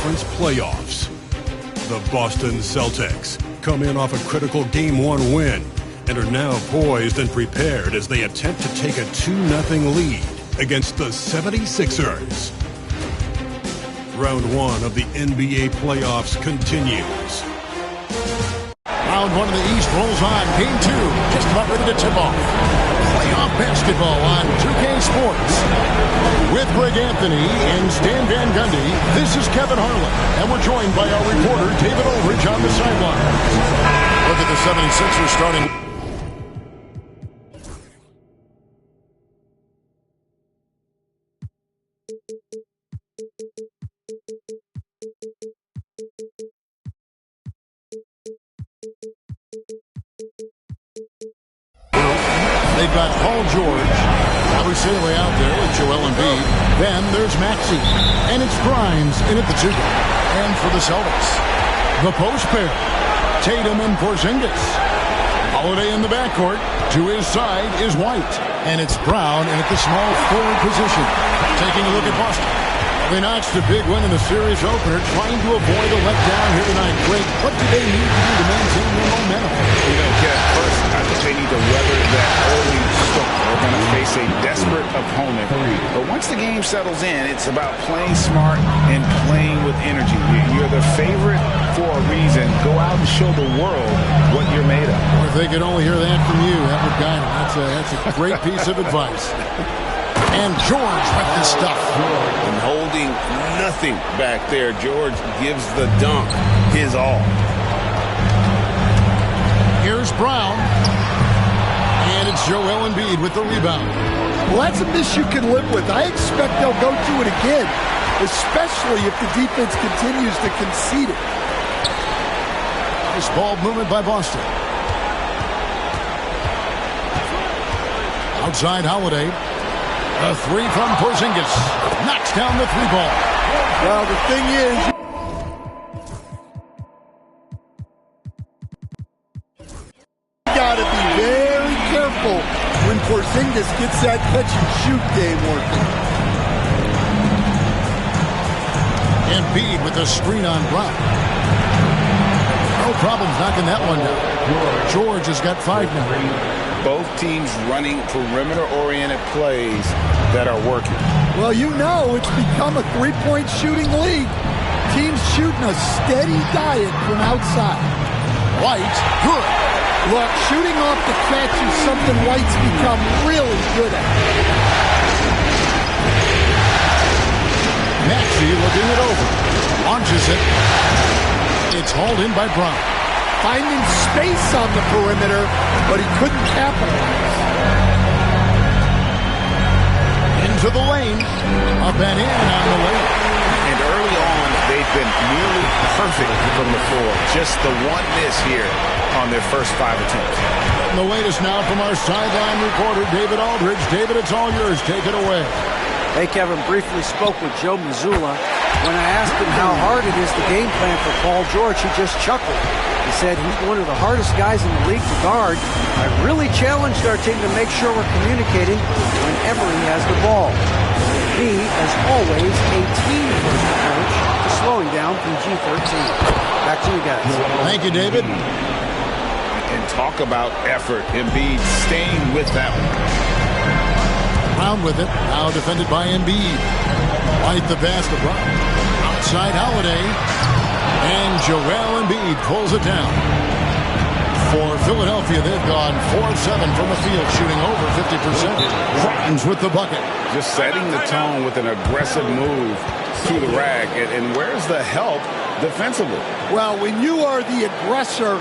Conference playoffs. The Boston Celtics come in off a critical Game 1 win and are now poised and prepared as they attempt to take a 2-0 lead against the 76ers. Round 1 of the NBA playoffs continues. Round 1 of the East rolls on. Game 2 just about ready to tip off. Playoff basketball on 2K Sports. With Greg Anthony and Stan Van Gundy, this is Kevin Harlan. And we're joined by our reporter, David Aldridge, on the sideline. Look at the 76ers starting. They've got Paul George, Abusele out there with Joel Embiid. Then there's Maxey, and it's Grimes in at the 2. And for the Celtics, the post pair, Tatum and Porzingis. Holiday in the backcourt. To his side is White, and it's Brown in at the small forward position. Taking a look at Boston. They notched a big win in the series opener, trying to avoid a letdown here tonight. Greg, what do they need to do to maintain their momentum? You know, Ken, first, I think they need to weather that early storm. They're going to face a desperate opponent. But once the game settles in, it's about playing smart and playing with energy. You're the favorite for a reason. Go out and show the world what you're made of. Or if they could only hear that from you, that would guide them. That's a great piece of advice. And George with the stuff. And holding nothing back there. George gives the dunk his all. Here's Brown. And it's Joel Embiid with the rebound. Well, that's a miss you can live with. I expect they'll go to it again, especially if the defense continues to concede it. Nice ball movement by Boston. Outside Holiday. A 3 from Porzingis. Knocks down the 3 ball. Well, the thing is, you gotta be very careful when Porzingis gets that catch-and-shoot game working. Embiid with a screen on Brown. No problems knocking that one down. George has got 5 now. Both teams running perimeter-oriented plays that are working. Well, you know it's become a three-point shooting league. Teams shooting a steady diet from outside. White, good. Look, shooting off the catch is something White's become really good at. Maxey looking it over. Launches it. It's hauled in by Brown. Finding space on the perimeter, but he couldn't capitalize. Into the lane. Up and in on the lane. And early on, they've been nearly perfect from the floor. Just the one miss here on their first 5 attempts. And the latest now from our sideline reporter, David Aldridge. David, it's all yours. Take it away. Hey, Kevin, briefly spoke with Joe Mazzulla. When I asked him how hard it is to game plan for Paul George, he just chuckled. He said he's one of the hardest guys in the league to guard. I really challenged our team to make sure we're communicating whenever he has the ball. He, as always, a team-first approach to slowing down PG-13. Back to you guys. Thank you, David. And talk about effort. Embiid staying with that one. Brown with it. Now defended by Embiid. White the pass to Brown. Outside Holiday. And Joel Embiid pulls it down. For Philadelphia, they've gone 4-7 from the field, shooting over 50%. Grimes with the bucket. Just setting the tone with an aggressive move to the rack. And where's the help defensively? Well, when you are the aggressor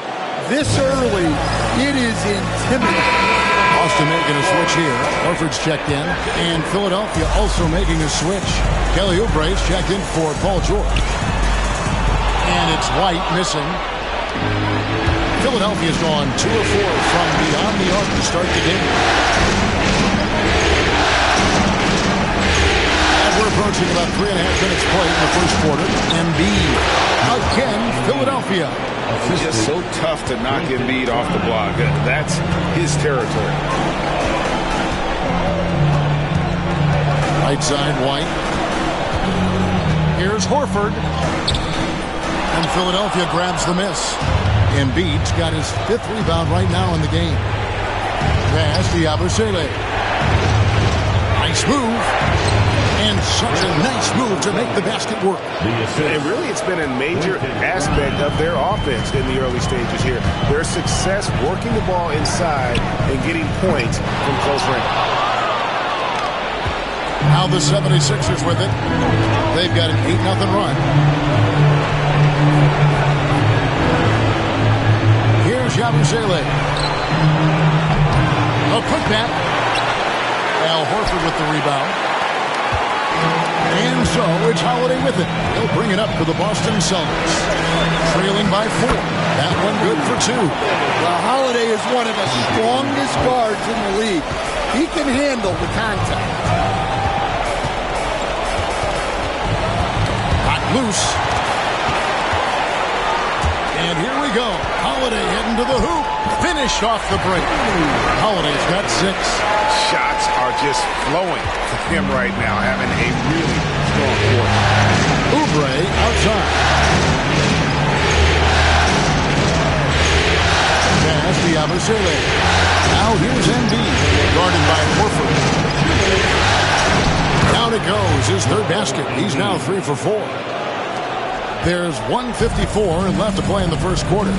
this early, it is intimidating. Boston making a switch here. Horford's checked in. And Philadelphia also making a switch. Kelly Oubre's checked in for Paul George. And it's White missing. Philadelphia's gone 2 of 4 from beyond the arc to start the game. And we're approaching about 3.5 minutes played in the first quarter. Embiid again, Philadelphia. It's just so tough to knock Embiid off the block. That's his territory. Right side, White. Here's Horford. And Philadelphia grabs the miss. Embiid's got his 5th rebound right now in the game. Pass to Yabusele. Nice move. And such a nice move to make the basket work. And really, it's been a major aspect of their offense in the early stages here. Their success working the ball inside and getting points from close range. Now the 76ers with it. They've got an 8-0 run. Here's Yabusele. A putback. Al Horford with the rebound. And so it's Holiday with it. He'll bring it up for the Boston Celtics. Trailing by 4. That one good for 2. Well, Holiday is one of the strongest guards in the league. He can handle the contact. Hot loose. And here we go. Holiday heading to the hoop. Finished off the break. Holiday's got 6. Shots are just flowing for him right now, having a really strong quarter. Oubre outside. Pass to Yabusele. Now here's Embiid, guarded by Horford. Down it goes, his 3rd basket. He's now 3 for 4. There's 1:54 left to play in the first quarter.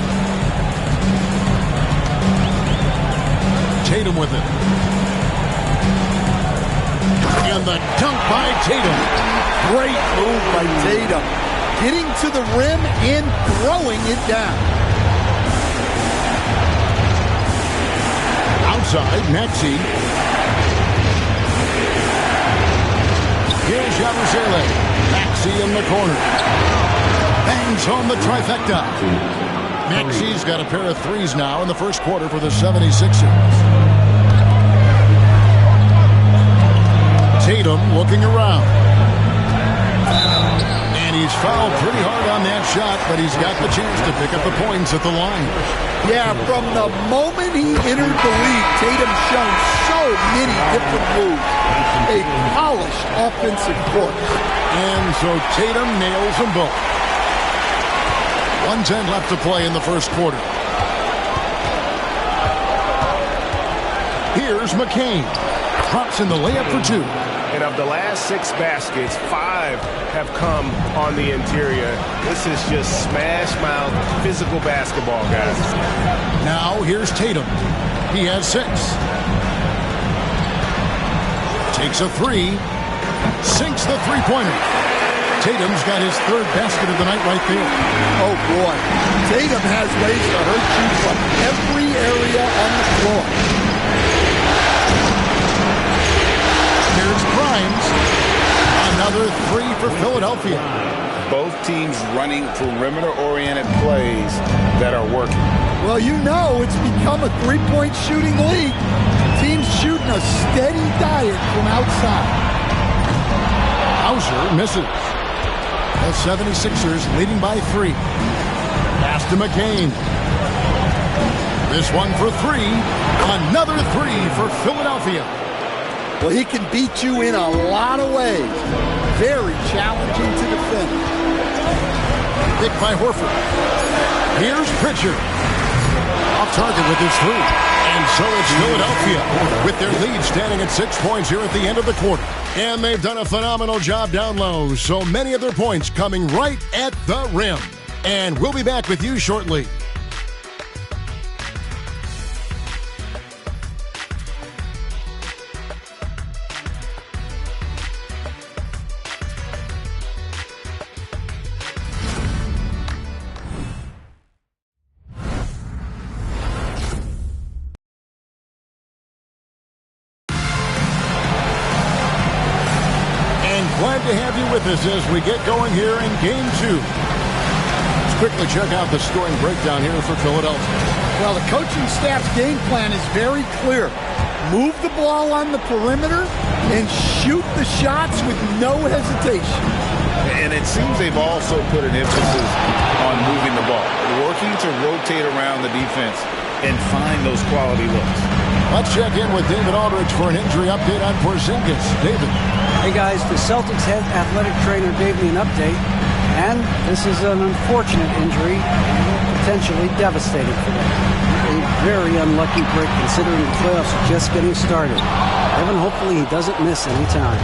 Tatum with it. And the dunk by Tatum. Great move by Tatum. Getting to the rim and throwing it down. Outside, Maxey. Here's Yabusele. Maxey in the corner. Bangs home the trifecta. Maxey's got a pair of 3s now in the first quarter for the 76ers. Tatum looking around. And he's fouled pretty hard on that shot, but he's got the chance to pick up the points at the line. Yeah, from the moment he entered the league, Tatum's shown so many different moves. A polished offensive course. And so Tatum nails them both. 1:10 left to play in the first quarter. Here's McCain. Drops in the layup for 2. And of the last 6 baskets, 5 have come on the interior. This is just smash-mouth physical basketball, guys. Now here's Tatum. He has 6. Takes a 3. Sinks the 3-pointer. Tatum's got his 3rd basket of the night right there. Oh, boy. Tatum has ways to hurt you from every area on the floor. Here's Grimes. Another 3 for Philadelphia. Both teams running perimeter-oriented plays that are working. Well, you know it's become a 3-point shooting league. Teams shooting a steady diet from outside. Hauser misses. The 76ers leading by 3. Pass to McCain. This one for 3. Another 3 for Philadelphia. Well, he can beat you in a lot of ways. Very challenging to defend. Picked by Horford. Here's Pritchard. Off target with his 3. And so it's Philadelphia with their lead standing at 6 points here at the end of the quarter. And they've done a phenomenal job down low. So many of their points coming right at the rim. And we'll be back with you shortly. Glad to have you with us as we get going here in Game 2. Let's quickly check out the scoring breakdown here for Philadelphia. Well, the coaching staff's game plan is very clear. Move the ball on the perimeter and shoot the shots with no hesitation. And it seems they've also put an emphasis on moving the ball, working to rotate around the defense and find those quality looks. Let's check in with David Aldridge for an injury update on Porzingis. David. Hey guys, the Celtics head athletic trainer gave me an update, and this is an unfortunate injury, potentially devastating for them. A very unlucky break considering the playoffs are just getting started. Evan, hopefully he doesn't miss any time.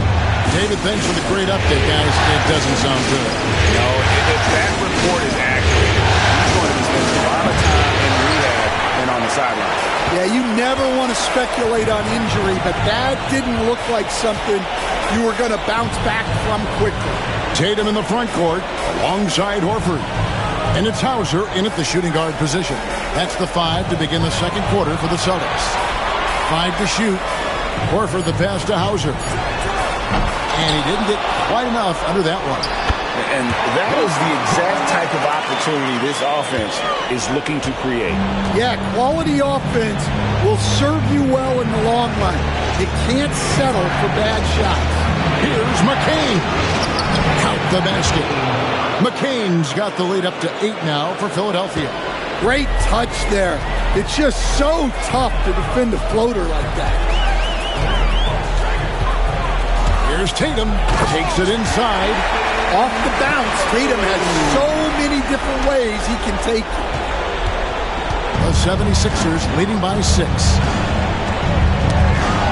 David, thanks for the great update, guys. It doesn't sound good. No, if that report is accurate, he's going to be spending a lot of time in rehab and on the sidelines. Yeah, you never want to speculate on injury, but that didn't look like something you were going to bounce back from quickly. Tatum in the front court alongside Horford. And it's Hauser in at the shooting guard position. That's the 5 to begin the second quarter for the Celtics. 5 to shoot. Horford the pass to Hauser. And he didn't get quite enough under that one. And that is the exact type of opportunity this offense is looking to create. Yeah, quality offense will serve you well in the long run. You can't settle for bad shots. Here's McCain. Count the basket. McCain's got the lead up to 8 now for Philadelphia. Great touch there. It's just so tough to defend a floater like that. Here's Tatum. Takes it inside. Off the bounce, Tatum has so many different ways he can take it. The 76ers leading by 6.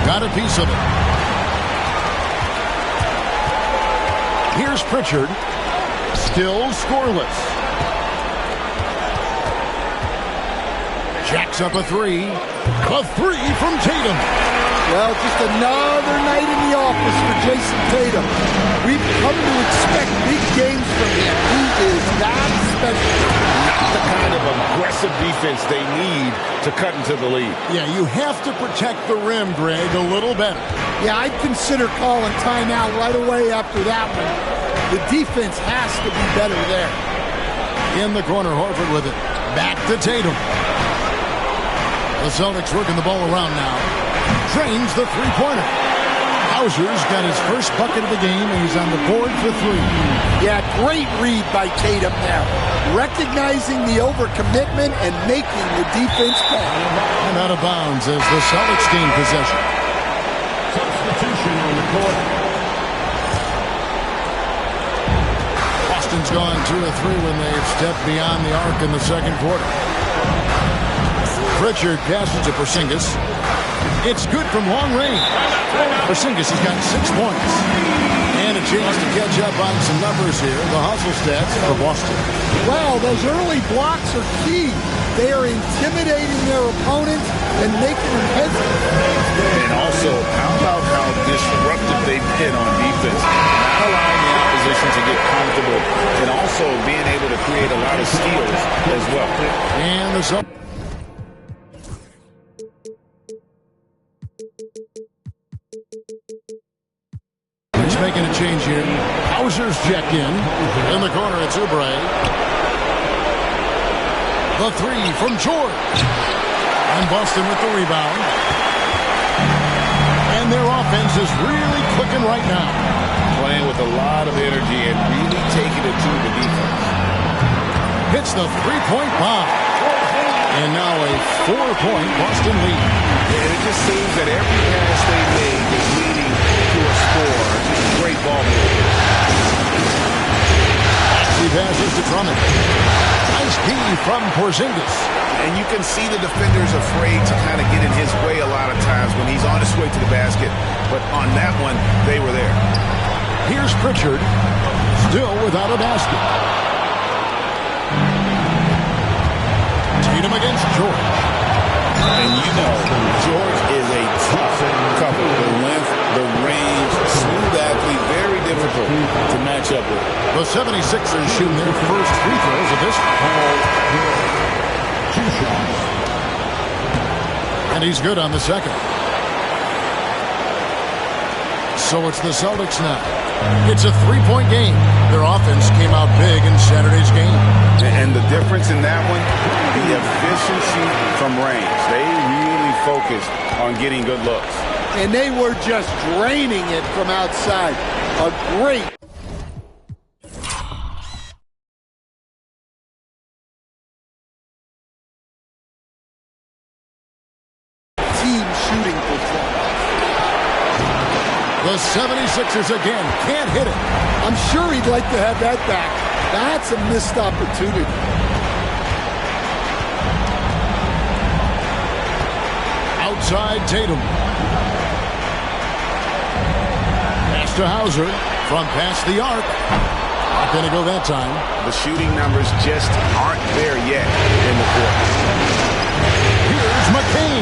Got a piece of it. Here's Pritchard. Still scoreless. Jacks up a 3. A 3 from Tatum. Well, just another night in the office for Jason Tatum. We've come to expect big games from him. He is that special. Not the kind of aggressive defense they need to cut into the lead. Yeah, you have to protect the rim, Greg, a little better. Yeah, I'd consider calling timeout right away after that one. The defense has to be better there. In the corner, Horford with it. Back to Tatum. The Celtics working the ball around now. Drains the three-pointer. Hauser's got his first bucket of the game, and he's on the board for 3. Yeah, great read by Tatum there. Recognizing the overcommitment and making the defense pay. And out of bounds as the Celtics gain possession. Substitution on the court. Boston's gone 2 of 3 when they've stepped beyond the arc in the second quarter. Pritchard passes to Porzingis. It's good from long range. Porzingis has got 6 points. And a chance to catch up on some numbers here. The hustle stats for Boston. Well, those early blocks are key. They are intimidating their opponents and making them hesitate. And also, how about how disruptive they've been on defense? Not allowing the opposition to get comfortable, and also being able to create a lot of steals as well. And the Celtics. He's making a change here. Hauser's checked in. In the corner, it's Oubre. The 3 from George. And Boston with the rebound. And their offense is really clicking right now. Playing with a lot of energy and really taking it to the defense. Hits the three-point bomb. And now a 4-point Boston lead. And it just seems that every pass they make is leading to a score. Great ball movement. He passes to Drummond. Nice D from Porzingis. And you can see the defenders afraid to kind of get in his way a lot of times when he's on his way to the basket. But on that one, they were there. Here's Pritchard. Still without a basket. Tatum against George. And you know, George is a tough cover. The length, the range, smooth athlete, very difficult to match up with. The 76ers shooting their first free throws of this. 2 shots. And he's good on the second. So it's the Celtics now. It's a 3-point game. Their offense came out big in Saturday's game. And the difference in that one, the efficiency from range. They really focused on getting good looks. And they were just draining it from outside. A great team shooting performance. The 76ers again can't hit it. I'm sure he'd like to have that back. That's a missed opportunity. Outside Tatum. Pass to Hauser from past the arc. Not going to go that time. The shooting numbers just aren't there yet in the court. Here's McCain.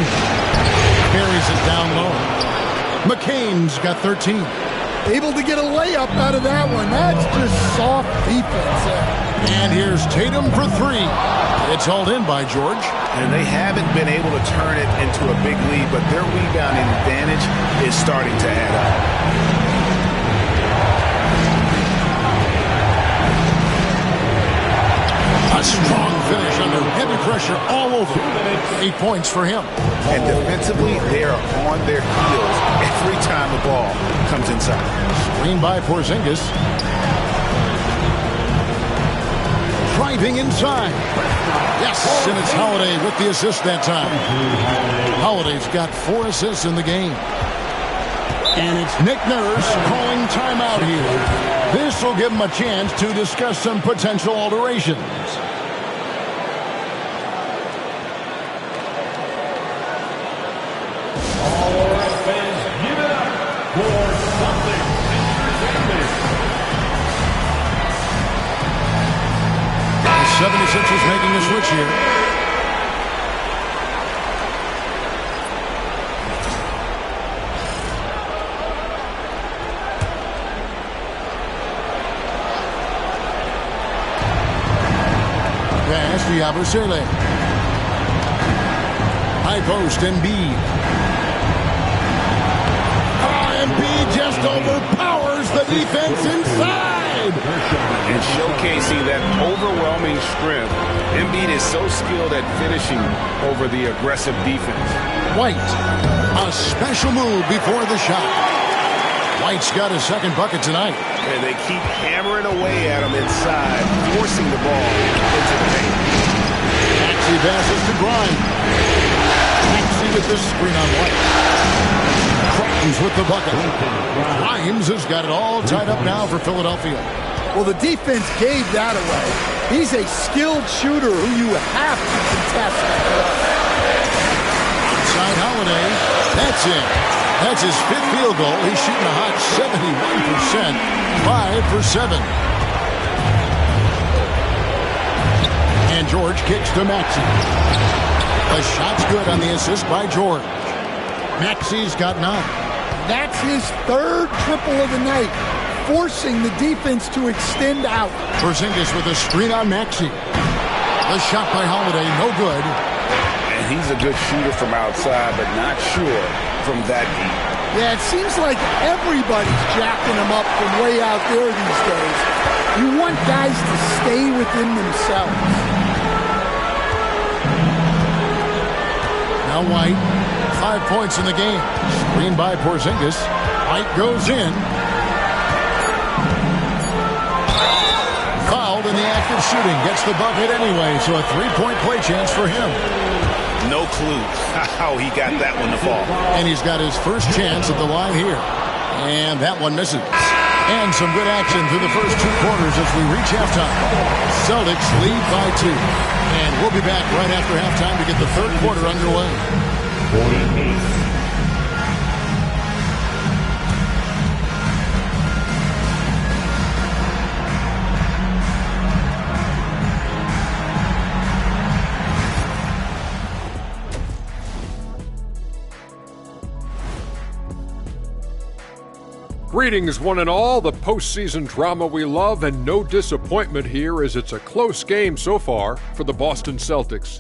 Carries it down low. McCain's got 13. Able to get a layup out of that one. That's just soft defense. And here's Tatum for three. It's hauled in by George. And they haven't been able to turn it into a big lead, but their rebounding advantage is starting to add up. A strong finish under heavy pressure all over. 8 points for him. And defensively, they are on their heels every time the ball comes inside. Screen by Porzingis. Driving inside. Yes, and it's Holiday with the assist that time. Holiday's got 4 assists in the game. And it's Nick Nurse calling timeout here. This will give him a chance to discuss some potential alterations. The 76ers making a switch here. Pass to Yabusele. High post, Embiid. Embiid just overpowers the defense inside. And showcasing that overwhelming strength, Embiid is so skilled at finishing over the aggressive defense. White, a special move before the shot. White's got his second bucket tonight. And they keep hammering away at him inside, forcing the ball into the paint. Maxey passes to Grimes. Maxey with the screen on White. Grimes with the bucket. Grimes has got it all tied up now for Philadelphia. Well, the defense gave that away. He's a skilled shooter who you have to contest. Outside Holiday. That's it. That's his 5th field goal. He's shooting a hot 71%. 5 for 7. And George kicks to Maxey. The shot's good on the assist by George. Maxey's got 9. That's his 3rd triple of the night, forcing the defense to extend out. Porzingis with a screen on Maxey. The shot by Holiday, no good. And he's a good shooter from outside, but not sure from that deep. Yeah, it seems like everybody's jacking him up from way out there these days. You want guys to stay within themselves. Now White, 5 points in the game. Screen by Porzingis. White goes in. Fouled in the act of shooting. Gets the bucket anyway, so a 3-point play chance for him. No clue how he got that one to fall. And he's got his first chance at the line here. And that one misses. And some good action through the first 2 quarters as we reach halftime. Celtics lead by 2. And we'll be back right after halftime to get the 3rd quarter underway. 48. Greetings, one and all, the postseason drama we love, and no disappointment here as it's a close game so far for the Boston Celtics.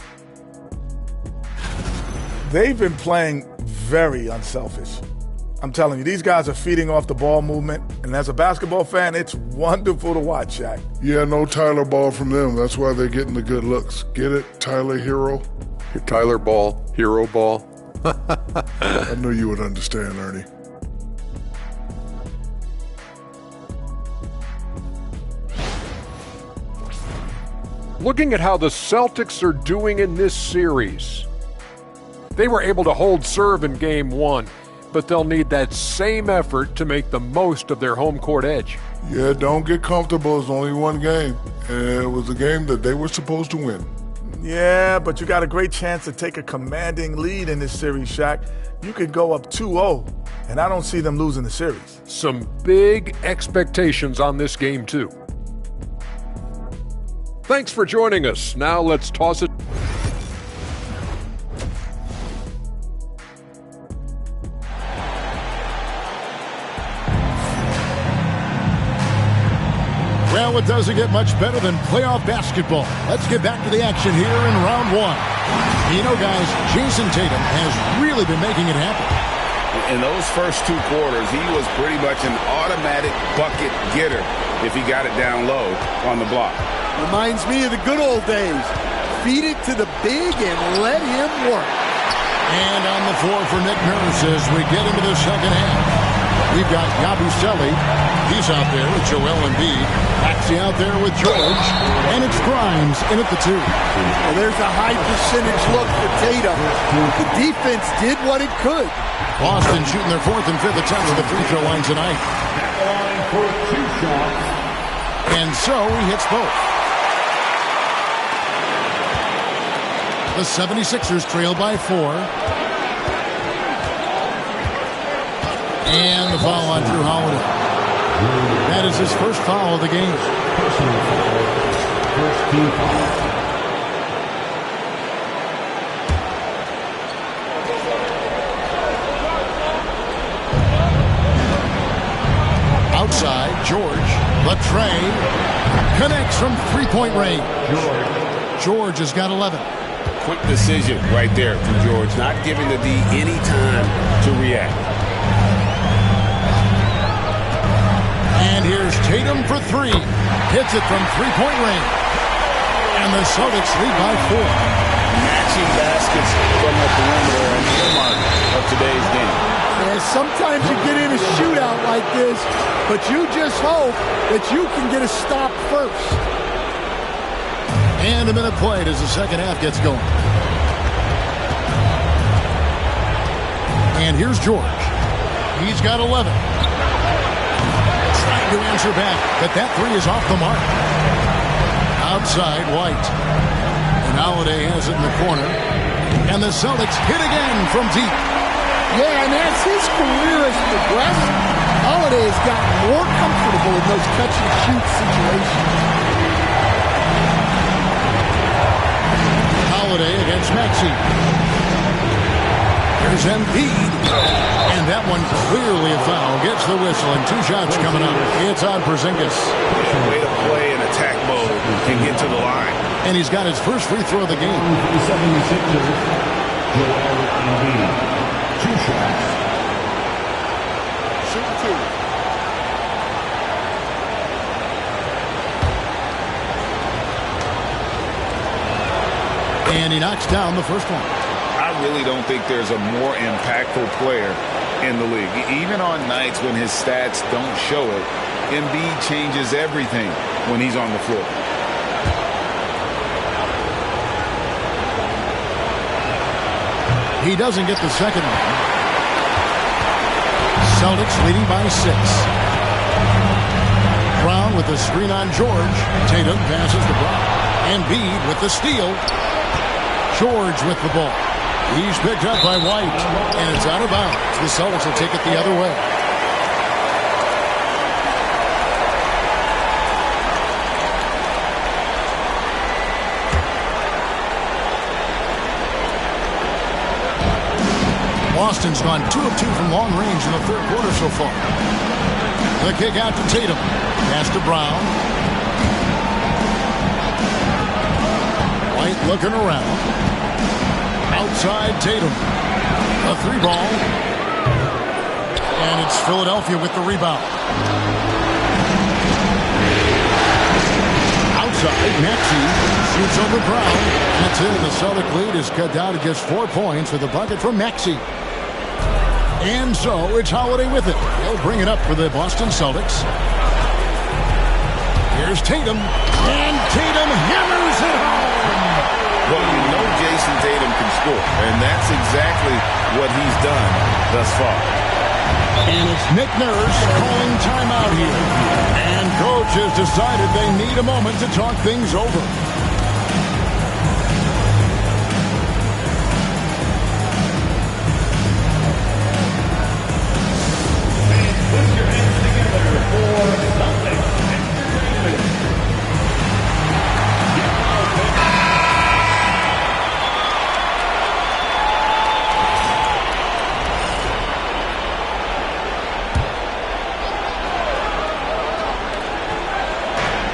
They've been playing very unselfish. I'm telling you, these guys are feeding off the ball movement, and as a basketball fan, it's wonderful to watch, Shaq. Yeah, no Tyler Ball from them. That's why they're getting the good looks. Get it, Tyler Hero? Your Tyler Ball, Hero Ball. I knew you would understand, Ernie. Looking at how the Celtics are doing in this series, they were able to hold serve in Game 1, but they'll need that same effort to make the most of their home court edge. Yeah, don't get comfortable. It's only one game, and it was a game that they were supposed to win. Yeah, but you got a great chance to take a commanding lead in this series, Shaq. You could go up 2-0, and I don't see them losing the series. Some big expectations on this game, too. Thanks for joining us. Now let's toss it. Well, it doesn't get much better than playoff basketball. Let's get back to the action here in round one. You know, guys, Jason Tatum has really been making it happen. In those first 2 quarters, he was pretty much an automatic bucket getter if he got it down low on the block. Reminds me of the good old days. Feed it to the big and let him work. And on the floor for Nick Nurse as we get into the second half. We've got Yabusele. He's out there with Joel Embiid. Maxey out there with George. And it's Grimes in at the 2. Well, there's a high percentage look for Tatum. The defense did what it could. Boston shooting their 4th and 5th attempts at the free throw line tonight. For 2 shots. And so he hits both. The 76ers trail by 4. And the foul on Drew Holiday. That is his first foul of the game. Personal foul. First team foul. Outside, George. Latre connects from 3-point range. George has got 11. Quick decision right there from George, not giving the D any time to react. And here's Tatum for 3. Hits it from 3-point range. And the Celtics lead by 4. Matching baskets from the perimeter and the mark of today's game. And sometimes you get in a shootout like this, but you just hope that you can get a stop first. And a minute played as the second half gets going. And here's George. He's got 11. Trying to answer back, but that 3 is off the mark. Outside, White. And Holiday has it in the corner. And the Celtics hit again from deep. Yeah, and as his career has progressed, Holiday has gotten more comfortable in those catch-and-shoot situations. Holiday against Maxey. Here's Embiid. And that one clearly a foul. Gets the whistle and 2 shots coming up. It's on Porzingis. Way to play in attack mode and get to the line. And he's got his first free throw of the game. For the 76ers, Joel Embiid. 2 shots. Shoot 2. And he knocks down the first one. I really don't think there's a more impactful player in the league. Even on nights when his stats don't show it, Embiid changes everything when he's on the floor. He doesn't get the second one. Celtics leading by 6. Brown with the screen on George. Tatum passes to Brown. Embiid with the steal. George with the ball. He's picked up by White, and it's out of bounds. The Celtics will take it the other way. Boston's gone 2 of 2 from long range in the third quarter so far. The kick out to Tatum. Pass to Brown. White looking around. Outside Tatum. A 3-ball. And it's Philadelphia with the rebound. Outside, Maxey shoots over Brown. That's it. The Celtic lead is cut down to just 4 points with a bucket from Maxey. And so it's Holiday with it. He'll bring it up for the Boston Celtics. Here's Tatum. And Tatum hammers it home. Well, you know Jason Tatum can score, and that's exactly what he's done thus far. And it's Nick Nurse calling timeout here. And coach has decided they need a moment to talk things over. Put your hands together for Celtics Entertainment.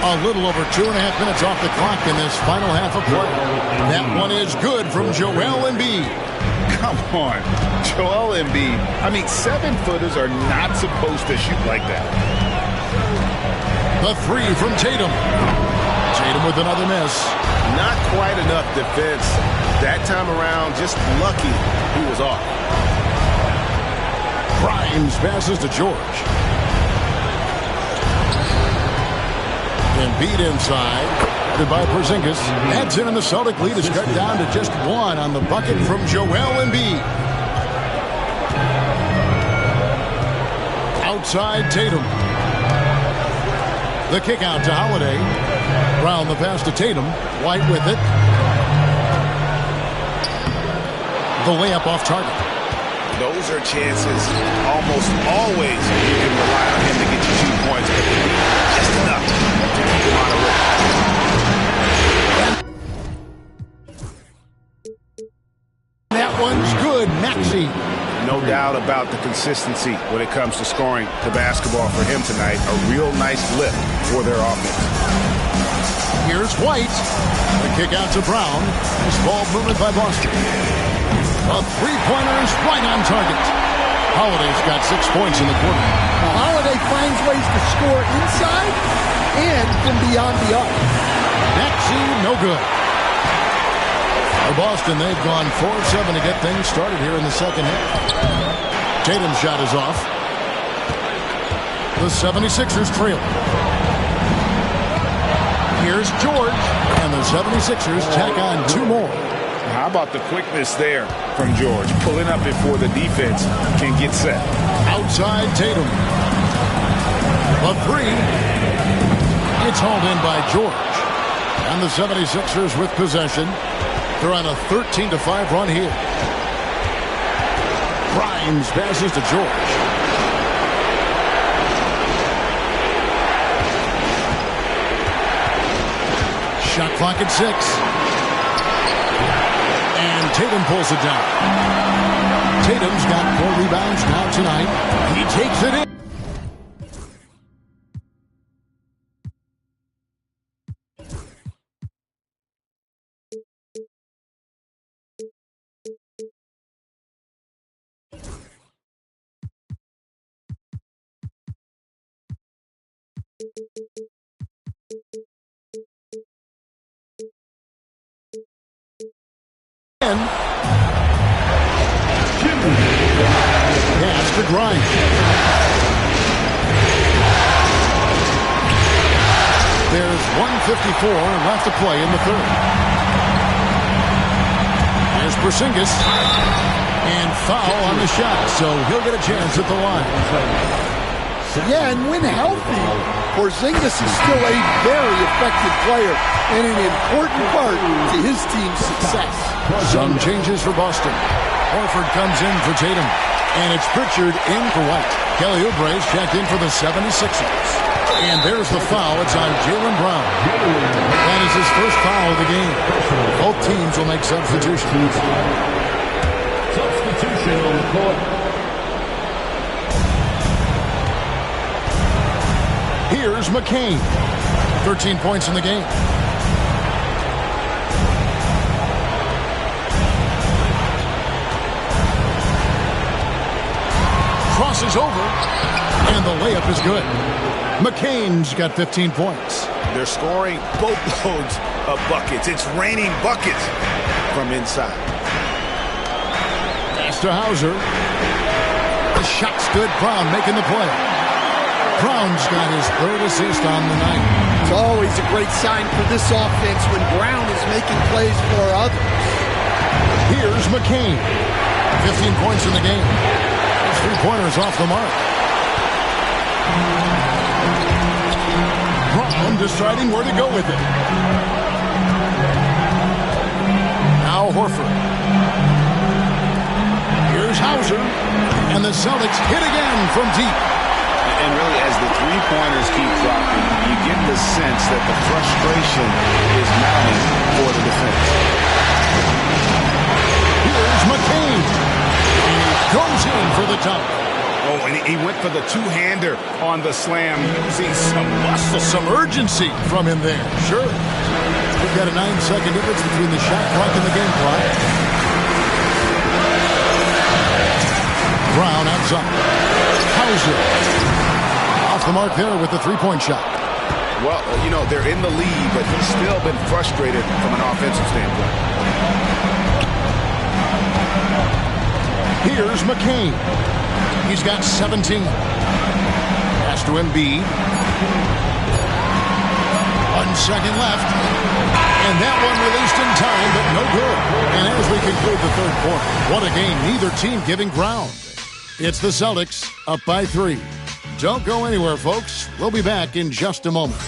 A little over 2.5 minutes off the clock in this final half of play. That one is good from Joel Embiid. Come on, Joel Embiid. I mean, 7-footers are not supposed to shoot like that. The three from Tatum. Tatum with another miss. Not quite enough defense. That time around, just lucky he was off. Grimes passes to George. Embiid inside. Headed by Porzingis. Adds in, and the Celtic lead is cut down to just one on the bucket from Joel Embiid. Outside Tatum. The kick out to Holiday. Brown the pass to Tatum. White with it. The layup off target. Those are chances almost always you can rely on him to get you 2 points, but just enough to keep him on a roll. That one's good, Maxey. No doubt about the consistency when it comes to scoring the basketball for him tonight. A real nice lift for their offense. Here's White. The kick out to Brown. This ball movement by Boston. A three-pointer is right on target. Holiday's got 6 points in the quarter. Now, Holiday finds ways to score inside and from beyond the arc. Maxey, no good. For Boston, they've gone 4-7 to get things started here in the second half. Tatum's shot is off. The 76ers trail. Here's George, and the 76ers tack on 2 more. How about the quickness there from George, pulling up before the defense can get set. Outside Tatum. A three. It's hauled in by George. And the 76ers with possession. They're on a 13-5 run here. Grimes passes to George. Shot clock at 6. And Tatum pulls it down. Tatum's got 4 rebounds now tonight. He takes it in. Pass to Grimes. There's 1:54 left to play in the third. There's Porzingis. And foul on the shot, so he'll get a chance at the line. Yeah, and when healthy, Porzingis is still a very effective player and an important part to his team's success. Some changes for Boston. Horford comes in for Tatum. And it's Pritchard in for White. Kelly Oubre's checked in for the 76ers. And there's the foul. It's on Jaylen Brown. That is his first foul of the game. Both teams will make substitutions. Substitution on the court. Here's McCain. 13 points in the game. Crosses over, and the layup is good. McCain's got 15 points. They're scoring boatloads of buckets. It's raining buckets from inside. Pass to Hauser. The shot's good. Brown making the play. Brown's got his third assist on the night. It's always a great sign for this offense when Brown is making plays for others. Here's McCain. 15 points in the game. Three-pointers off the mark. Brown deciding where to go with it. Now Horford. Here's Hauser. And the Celtics hit again from deep. And really, as the three-pointers keep dropping, you get the sense that the frustration is mounting for the defense. Here's McCain. And he goes in for the dunk. Oh, and he went for the two-hander on the slam, using some muscle. Some urgency from him there. Sure. We've got a 9-second difference between the shot clock and the game clock. Brown outside. Hauser. Off the mark there with the three-point shot. Well, you know, they're in the lead, but he's still been frustrated from an offensive standpoint. Here's McCain. He's got 17. Pass to Embiid. 1 second left. And that one released in time, but no good. And as we conclude the third quarter, what a game. Neither team giving ground. It's the Celtics up by 3. Don't go anywhere, folks. We'll be back in just a moment.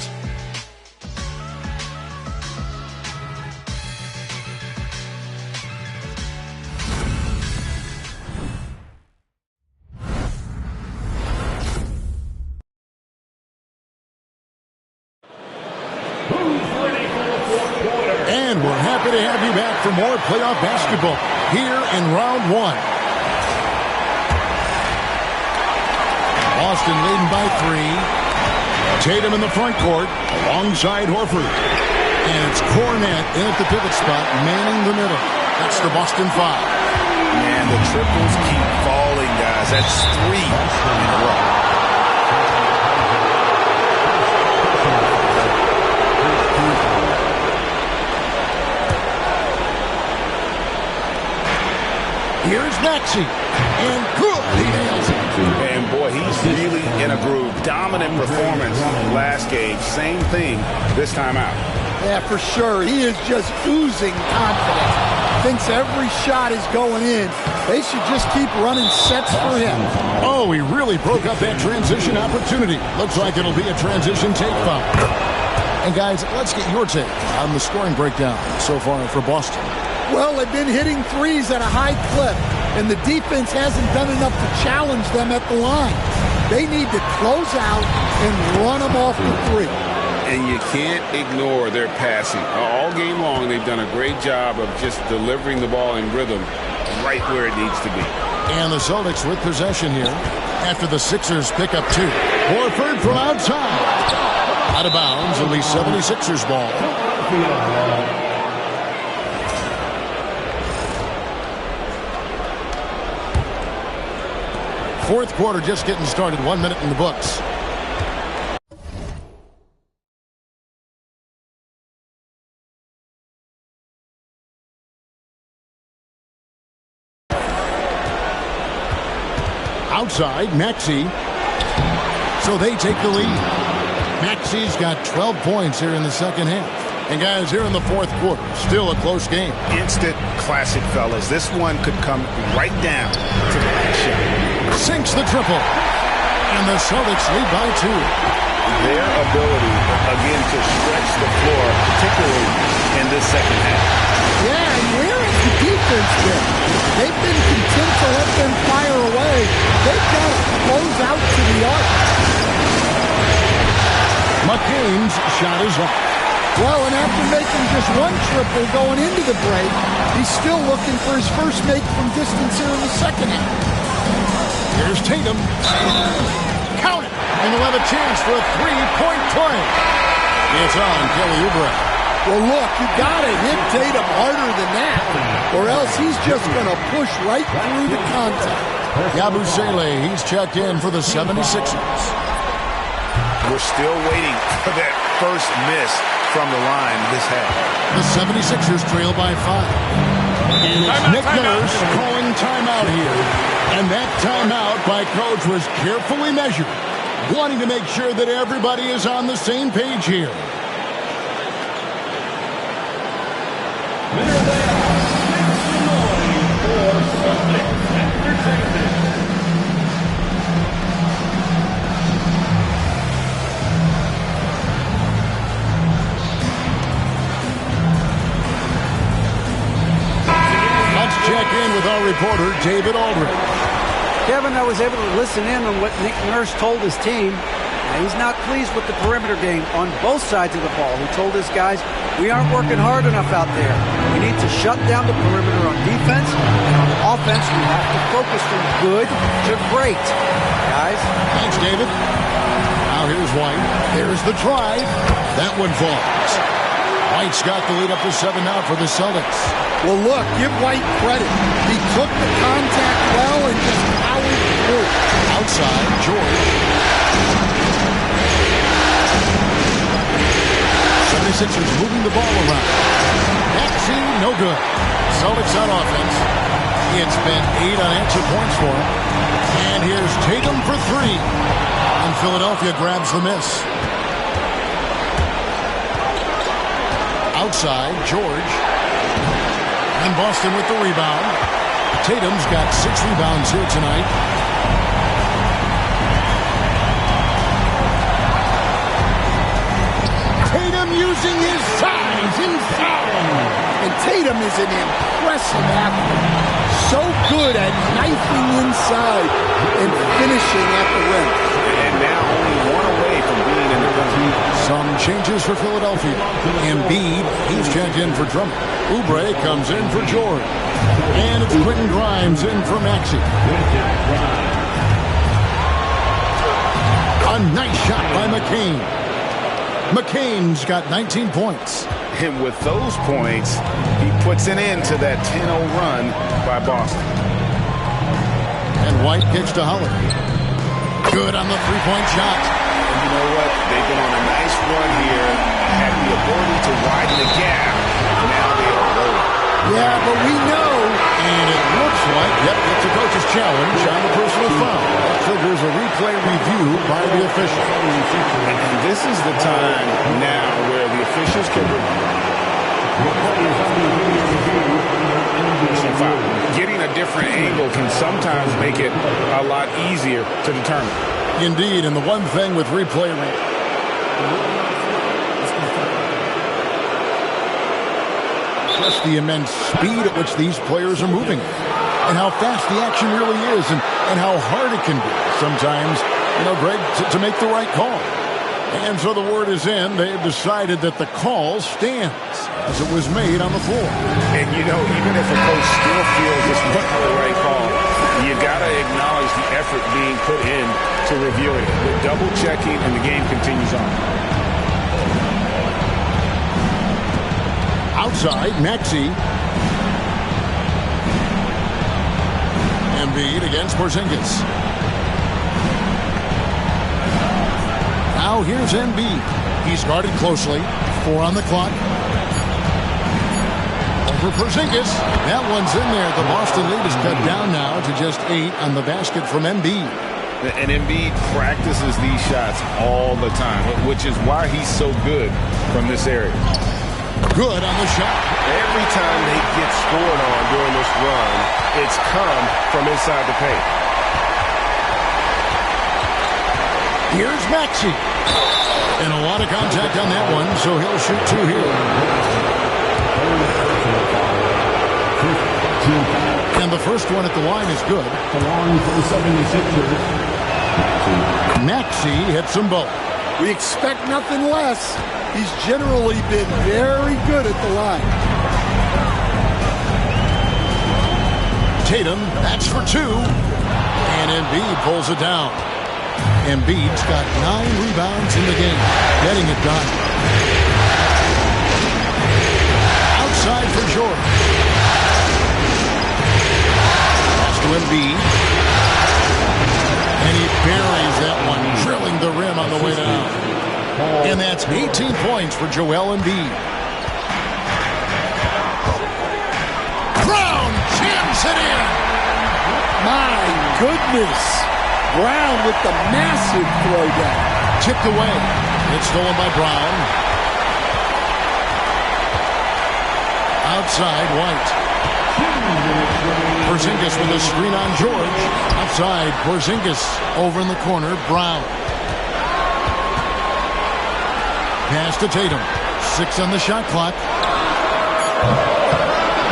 And we're happy to have you back for more playoff basketball here in round 1. Boston leading by 3. Tatum in the front court alongside Horford. And it's Cornette in at the pivot spot, manning the middle. That's the Boston 5. Man, the triples keep falling, guys. That's 3 in a row. Here's Maxey. And good. He nails it. And boy, he's really in a groove. Dominant performance last game. Same thing this time out. Yeah, for sure. He is just oozing confidence. Thinks every shot is going in. They should just keep running sets for him. Oh, he really broke up that transition opportunity. Looks like it'll be a transition take foul. And guys, let's get your take on the scoring breakdown so far for Boston. Well, they've been hitting threes at a high clip, and the defense hasn't done enough to challenge them at the line. They need to close out and run them off the three. And you can't ignore their passing. All game long, they've done a great job of just delivering the ball in rhythm right where it needs to be. And the Celtics with possession here after the Sixers pick up 2. Horford from outside. Out of bounds, it'll be 76ers ball. Fourth quarter just getting started. 1 minute in the books. Outside, Maxey. So they take the lead. Maxey's got 12 points here in the second half. And guys, here in the fourth quarter, still a close game. Instant classic, fellas. This one could come right down to the last shot. Sinks the triple. And the Celtics lead by 2. Their ability, again, to stretch the floor, particularly in this second half. Yeah, and where has the defense been? They've been content to let them fire away. They've got to close out to the arc. McCain's shot is off. Well, and after making just 1 triple going into the break, he's still looking for his first make from distance here in the second half. Here's Tatum. Count it. And we'll have a chance for a 3-point play. It's on Kelly Oubre. Well, look, you got to hit Tatum harder than that, or else he's just going to push right through the contact. Yabusele, he's checked in for the 76ers. We're still waiting for that first miss from the line this half. The 76ers trail by 5. And it's Nick Nurse calling timeout here. And that timeout by coach was carefully measured, wanting to make sure that everybody is on the same page here. back in with our reporter, David Aldridge. Kevin, I was able to listen in on what Nick Nurse told his team. He's not pleased with the perimeter game on both sides of the ball. He told his guys, we aren't working hard enough out there. We need to shut down the perimeter on defense, and on offense, we have to focus from good to great. Guys? Thanks, David. Now here's White. There's the drive. That one falls. White's got the lead up to 7 now for the Celtics. Well, look, give White credit. He took the contact well and just powered through. Outside, George. 76ers moving the ball around. Maxey, no good. Celtics on offense. It's been 8 unanswered points for him. And here's Tatum for 3. And Philadelphia grabs the miss. Outside, George. And Boston with the rebound. Tatum's got 6 rebounds here tonight. Tatum using his size inside. And Tatum is an impressive athlete. So good at knifing inside and finishing at the rim. And now only 1 away from being in the country. Some changes for Philadelphia. Embiid, he's checked in for Drummond. Oubre comes in for George. And it's Quentin Grimes in for Maxey. A nice shot by McCain. McCain's got 19 points. And with those points, he puts an end to that 10-0 run by Boston. And White kicks to Holiday. Good on the three-point shot. And you know what? They've been on a nice run here, had the ability to widen the gap. Now they are rolling. Yeah, but we know. And it looks like, it's a coach's challenge on the personal foul. That triggers a replay review by the official. And this is the time now where the officials can getting a different angle can sometimes make it a lot easier to determine. Indeed, and the one thing with replay just the immense speed at which these players are moving and how fast the action really is and how hard it can be sometimes, Greg, to make the right call. And so the word is in. They have decided that the call stands as it was made on the floor. And, even if a coach still feels this wasn't the right call, you got to acknowledge the effort being put in to review it. The double checking and the game continues on. Outside, Maxey. Embiid against Porzingis. Now here's Embiid. He's guarded closely. 4 on the clock. Over Porzingis. That one's in there. The Boston lead is cut down now to just 8 on the basket from Embiid. And Embiid practices these shots all the time, which is why he's so good from this area. Good on the shot. Every time they get scored on during this run, it's come from inside the paint. Here's Maxey. And a lot of contact on that one, so he'll shoot 2 here. And the first one at the line is good. Maxey hits them both. We expect nothing less. He's generally been very good at the line. Tatum, that's for 2. And Embiid pulls it down. Embiid's got 9 rebounds in the game, getting it done. Outside for George. Pass to Embiid. And he buries that one, drilling the rim on the way down. And that's 18 points for Joel Embiid. Brown jams it in. My goodness. Brown with the massive throwdown. Chipped away. It's stolen by Brown. Outside, White. Porzingis with a screen on George. Outside, Porzingis over in the corner. Brown. Pass to Tatum. 6 on the shot clock.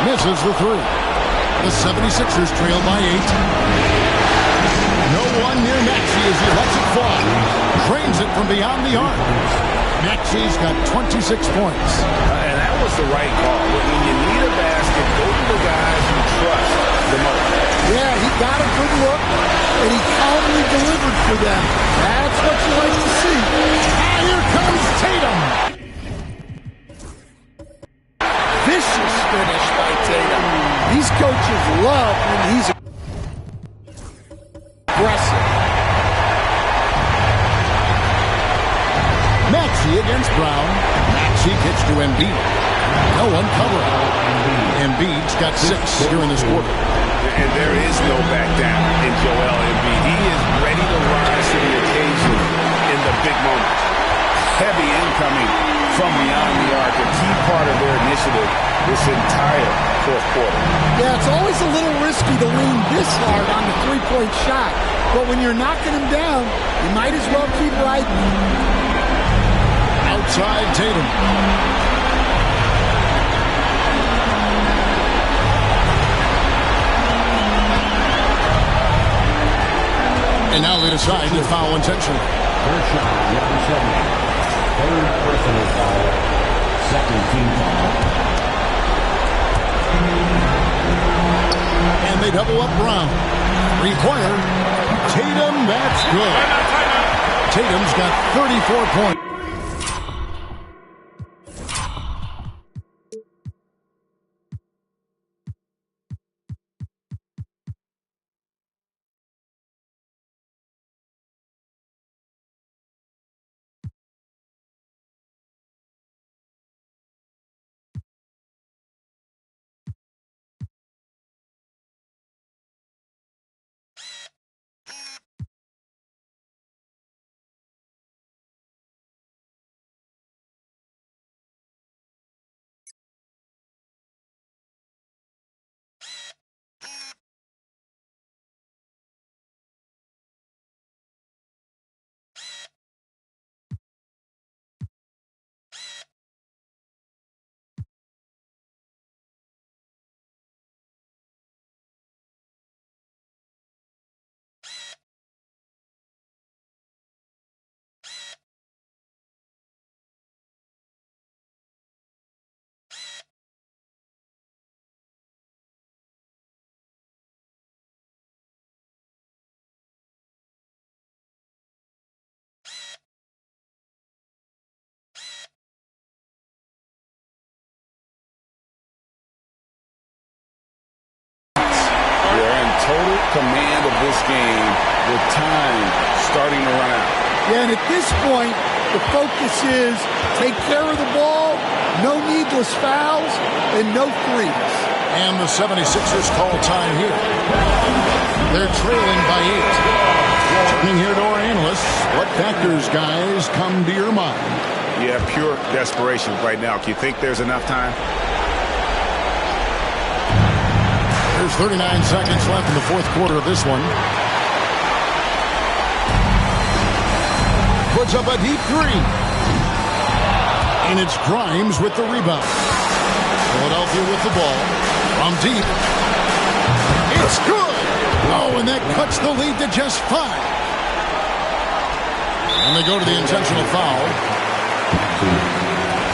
Misses the 3. The 76ers trail by 8. No one near Maxey as he lets it fall. Drains it from beyond the arc. Maxey's got 26 points. And that was the right call. When you need a basket, go to the guys you trust the most. Yeah, he got a good look, and he calmly delivered for them. That's what you like to see. And here comes Tatum. Vicious finish by Tatum. These coaches love when he's aggressive. Maxey against Brown. Maxey kicks to Embiid. No one covering. Embiid's got 6 here in this quarter. And there is no back down in Joel Embiid. He is ready to rise to the occasion in the big moments. Heavy incoming from beyond the arc, a key part of their initiative this entire fourth quarter. Yeah, it's always a little risky to lean this hard on the three-point shot. But when you're knocking him down, you might as well keep riding. Outside Tatum. And now they decide to foul intentionally. First shot, number 7. Third personal foul. Second team foul. And they double up Brown. Require. Tatum, that's good. Tatum's got 34 points. Total command of this game with time starting to run out. Yeah, and at this point, the focus is take care of the ball, no needless fouls, and no threes. And the 76ers call time here. They're trailing by 8. Turning here to our analysts, what factors, guys, come to your mind? Yeah, pure desperation right now. Do you think there's enough time? There's 39 seconds left in the fourth quarter of this one. Puts up a deep 3. And it's Grimes with the rebound. Philadelphia with the ball. From deep. It's good! Oh, and that cuts the lead to just 5. And they go to the intentional foul.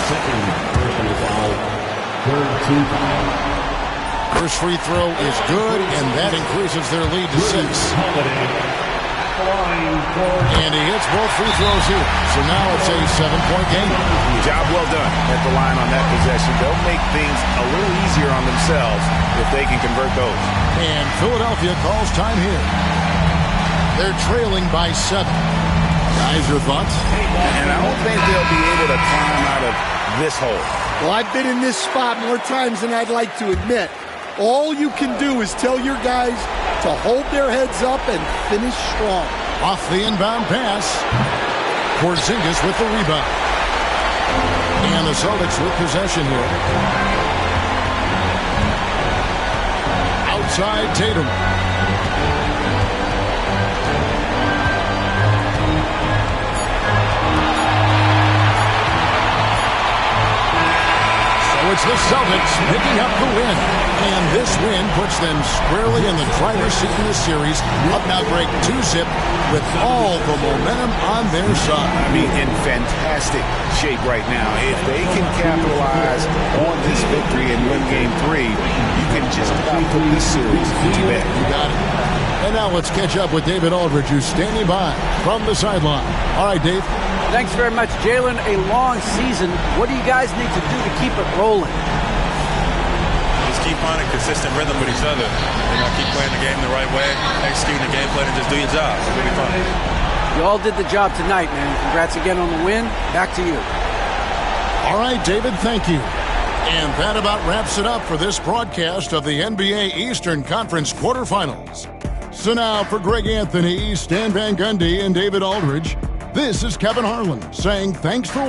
Second personal foul. Third team foul. First free throw is good, and that increases their lead to 6. And he hits both free throws here. So now it's a 7-point game. Job well done at the line on that possession. They'll make things a little easier on themselves if they can convert those. And Philadelphia calls time here. They're trailing by 7. Guys, your thoughts? And I don't think they'll be able to climb out of this hole. Well, I've been in this spot more times than I'd like to admit. All you can do is tell your guys to hold their heads up and finish strong. Off the inbound pass. Porzingis with the rebound. And the Celtics with possession here. Outside Tatum. it's the Celtics picking up the win. And this win puts them squarely in the driver's seat in the series. Up now break 2-zip with all the momentum on their side. I mean, in fantastic shape right now. If they can capitalize on this victory and win game 3, you can just about put this series to bed. You got it. And now let's catch up with David Aldridge, who's standing by from the sideline. All right, Dave. Thanks very much, Jalen. A long season. What do you guys need to do to keep it rolling? Just keep finding consistent rhythm with each other. Keep playing the game the right way, executing the game plan, and just do your job. It'll be fun. You all did the job tonight, man. Congrats again on the win. Back to you. All right, David, thank you. And that about wraps it up for this broadcast of the NBA Eastern Conference quarterfinals. So now for Greg Anthony, Stan Van Gundy, and David Aldridge, this is Kevin Harlan saying thanks for